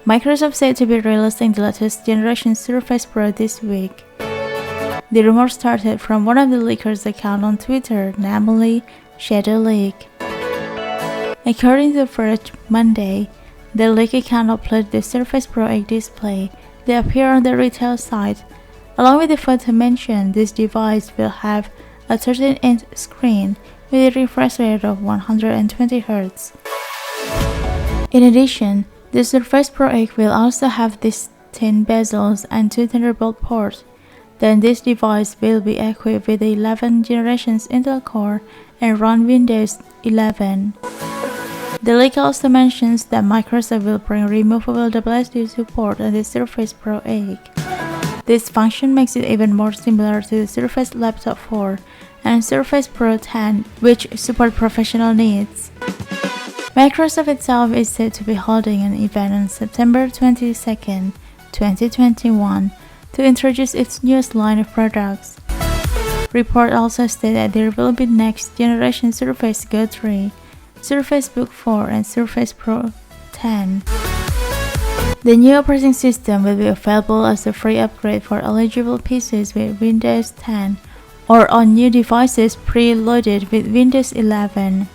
Microsoft said to be releasing the latest generation Surface Pro this week. The rumor started from one of the leakers' accounts on Twitter, namely Shadow Leak. According to Verge Monday, the leak account uploaded the Surface Pro 8 display that appeared on the retail site. Along with the photo mentioned, this device will have a 13-inch screen with a refresh rate of 120 Hz. In addition, the Surface Pro 8 will also have distinct bezels and 2 Thunderbolt ports. Then this device will be equipped with the 11th generation's Intel Core and run Windows 11. The leak also mentions that Microsoft will bring removable WSD support on the Surface Pro 8. This function makes it even more similar to the Surface Laptop 4 and Surface Pro 10, which support professional needs. Microsoft itself is said to be holding an event on September 22, 2021 to introduce its newest line of products. Report also stated that there will be next generation Surface Go 3, Surface Book 4 and Surface Pro 10. The new operating system will be available as a free upgrade for eligible PCs with Windows 10 or on new devices pre-loaded with Windows 11.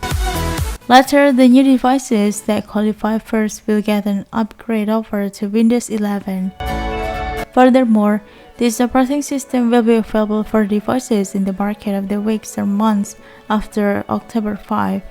Later, the new devices that qualify first will get an upgrade offer to Windows 11. Furthermore, this operating system will be available for devices in the market of the weeks or months after October 5.